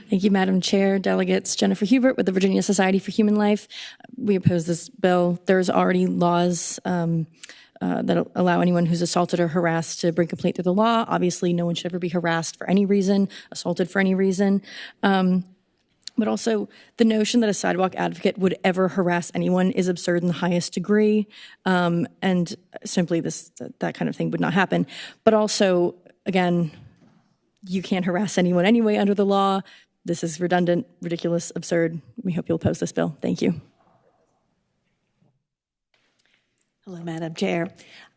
Thank you, Madam Chair, delegates. Jennifer Hubert with the Virginia Society for Human Life. We oppose this bill. There's already laws that allow anyone who's assaulted or harassed to bring complaint through the law. Obviously, no one should ever be harassed for any reason, assaulted for any reason. But also, the notion that a sidewalk advocate would ever harass anyone is absurd in the highest degree, and simply that kind of thing would not happen. But also, again, you can't harass anyone anyway under the law. This is redundant, ridiculous, absurd. We hope you'll oppose this bill. Thank you. Hello, Madam Chair.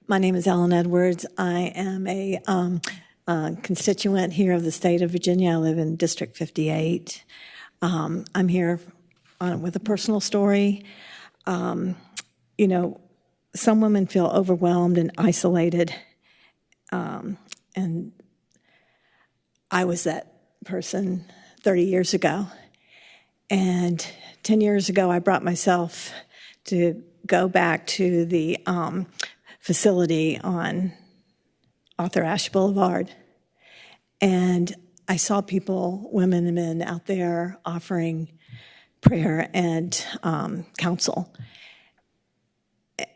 My name is Ellen Edwards. I am a constituent here of the state of Virginia. I live in District 58. I'm here with a personal story. Some women feel overwhelmed and isolated, and I was that person 30 years ago. And 10 years ago, I brought myself to go back to the facility on Arthur Ashe Boulevard. And I saw people, women and men out there offering prayer and counsel.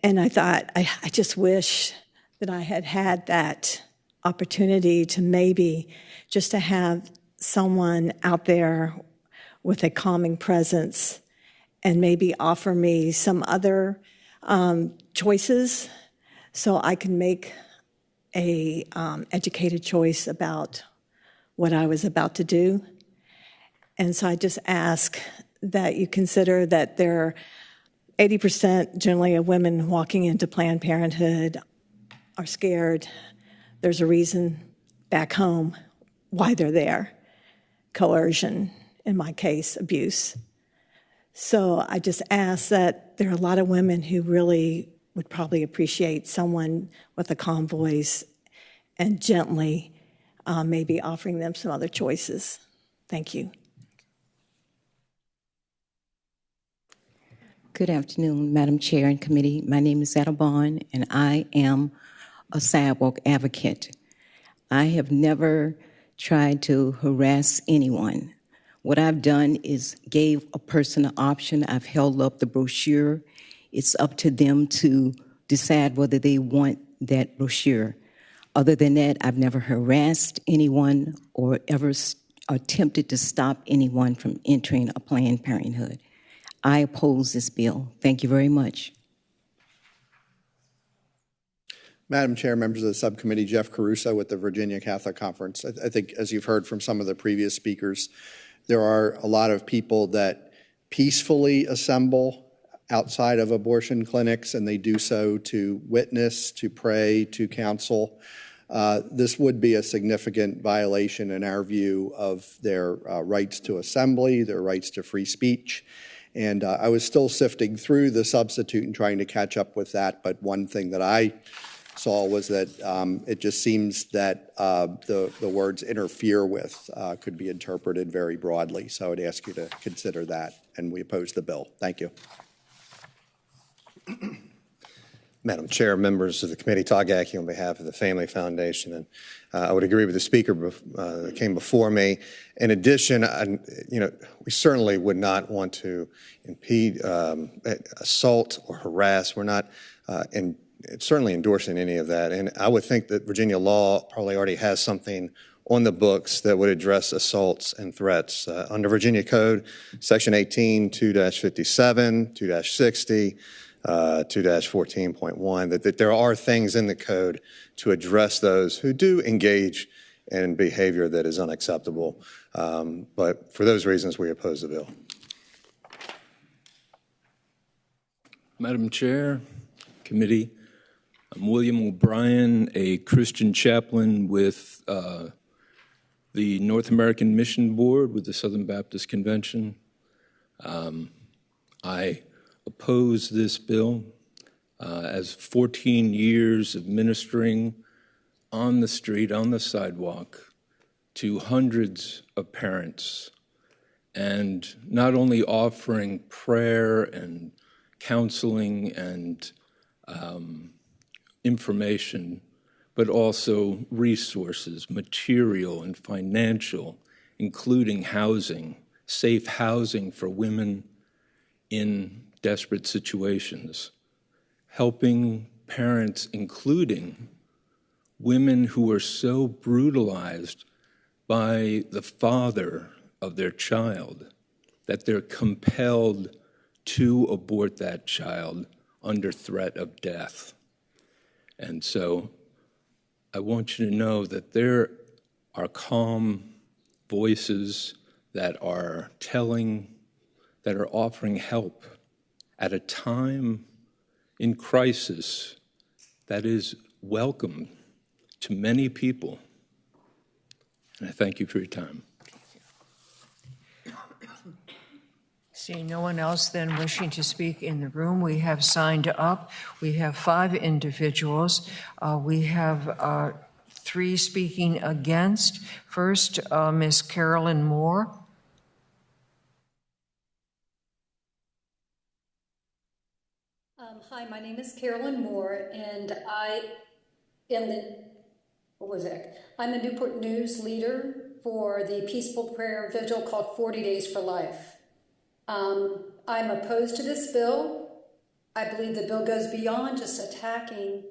And I thought, I just wish that I had had that opportunity to maybe just to have someone out there with a calming presence and maybe offer me some other choices so I can make a educated choice about what I was about to do. And so I just ask that you consider that there are 80% generally of women walking into Planned Parenthood are scared. There's a reason back home why they're there. Coercion, in my case, abuse. So I just ask that there are a lot of women who really would probably appreciate someone with a calm voice and gently maybe offering them some other choices. Thank you. Good afternoon, Madam Chair and Committee. My name is Etta Bond, and I am a sidewalk advocate. I have never tried to harass anyone. What I've done is gave a person an option. I've held up the brochure. It's up to them to decide whether they want that brochure. Other than that, I've never harassed anyone or ever attempted to stop anyone from entering a Planned Parenthood. I oppose this bill. Thank you very much. Madam Chair, members of the subcommittee, Jeff Caruso with the Virginia Catholic Conference. I think, as you've heard from some of the previous speakers, there are a lot of people that peacefully assemble outside of abortion clinics, and they do so to witness, to pray, to counsel. This would be a significant violation, in our view, of their rights to assembly, their rights to free speech. And I was still sifting through the substitute and trying to catch up with that, but one thing that I saw was that it just seems that the words interfere with could be interpreted very broadly. So I would ask you to consider that, and we oppose the bill. Thank you. Madam Chair, members of the committee, Todd Gackey on behalf of the Family Foundation, and I would agree with the speaker that came before me. In addition, we certainly would not want to impede assault or harass. We're not certainly endorsing any of that, and I would think that Virginia law probably already has something on the books that would address assaults and threats. Under Virginia Code, Section 18, 2-57, 2-60, 2-14.1, that there are things in the code to address those who do engage in behavior that is unacceptable. But for those reasons, we oppose the bill. Madam Chair, committee, I'm William O'Brien, a Christian chaplain with the North American Mission Board with the Southern Baptist Convention. I oppose this bill as 14 years of ministering on the street, on the sidewalk, to hundreds of parents, and not only offering prayer and counseling and information, but also resources, material and financial including housing, safe housing for women in desperate situations, helping parents, including women who are so brutalized by the father of their child that they're compelled to abort that child under threat of death. And so I want you to know that there are calm voices that are offering help at a time in crisis that is welcome to many people. And I thank you for your time. Seeing no one else then wishing to speak in the room, we have signed up. We have 5 individuals. We have 3 speaking against. First, Ms. Carolyn Moore. Hi, my name is Carolyn Moore, and I'm the Newport News leader for the peaceful prayer vigil called 40 Days for Life. I'm opposed to this bill. I believe the bill goes beyond just attacking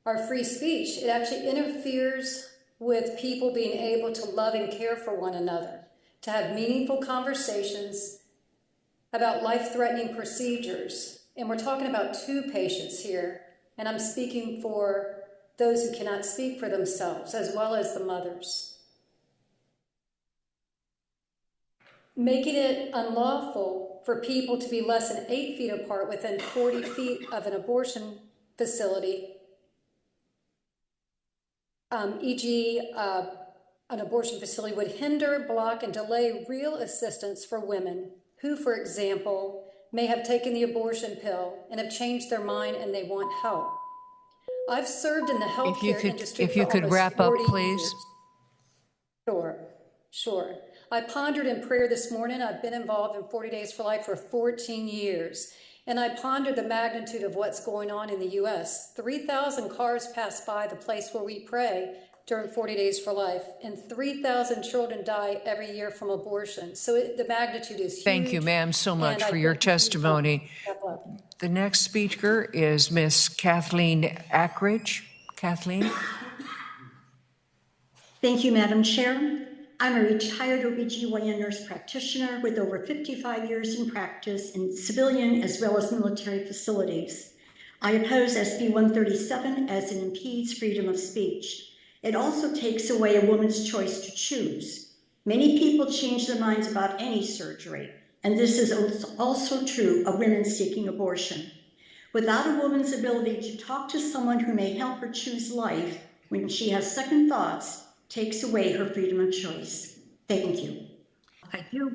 our free speech. It actually interferes with people being able to love and care for one another, to have meaningful conversations about life-threatening procedures. And we're talking about 2 patients here, and I'm speaking for those who cannot speak for themselves, as well as the mothers. Making it unlawful for people to be less than 8 feet apart within 40 feet of an abortion facility, e.g., an abortion facility would hinder, block, and delay real assistance for women who, for example, may have taken the abortion pill and have changed their mind and they want help. I've served in the healthcare industry if you for could almost wrap up, 40 please. years. Sure. I pondered in prayer this morning. I've been involved in 40 Days for Life for 14 years. And I pondered the magnitude of what's going on in the U.S. 3,000 cars pass by the place where we pray during 40 Days for Life, and 3,000 children die every year from abortion. So the magnitude is huge. Thank you, ma'am, so much for your testimony. The next speaker is Miss Kathleen Ackridge. Kathleen. Thank you, Madam Chair. I'm a retired OBGYN nurse practitioner with over 55 years in practice in civilian as well as military facilities. I oppose SB137 as it impedes freedom of speech. It also takes away a woman's choice to choose. Many people change their minds about any surgery, and this is also true of women seeking abortion. Without a woman's ability to talk to someone who may help her choose life when she has second thoughts, takes away her freedom of choice. Thank you. I do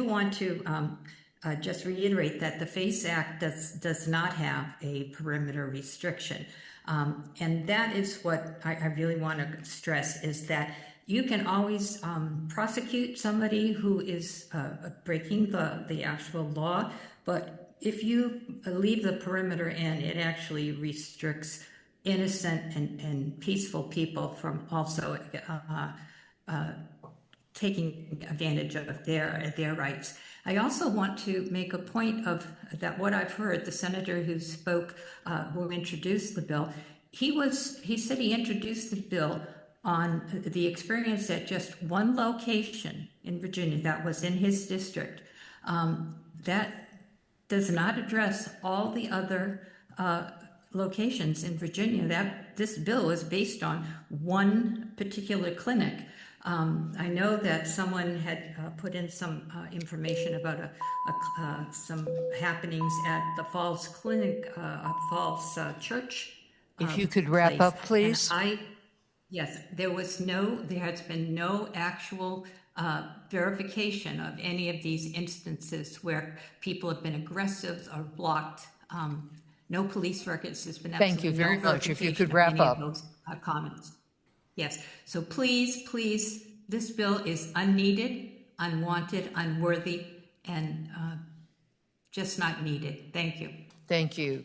want to just reiterate that the FACE Act does not have a perimeter restriction. And that is what I really want to stress, is that you can always prosecute somebody who is breaking the actual law, but if you leave the perimeter in, it actually restricts innocent and peaceful people from also taking advantage of their rights. I also want to make a point of that what I've heard, the senator who spoke, who introduced the bill, he said he introduced the bill on the experience at just one location in Virginia that was in his district. That does not address all the other locations in Virginia. That this bill is based on one particular clinic. I know that someone had put in some information about some happenings at the Falls Clinic, Falls Church. If you could wrap up, please. Yes, there has been no actual verification of any of these instances where people have been aggressive or blocked. No police records has been. Thank you very much. If you could wrap up. Those comments. Yes. So please, this bill is unneeded, unwanted, unworthy, and just not needed. Thank you. Thank you.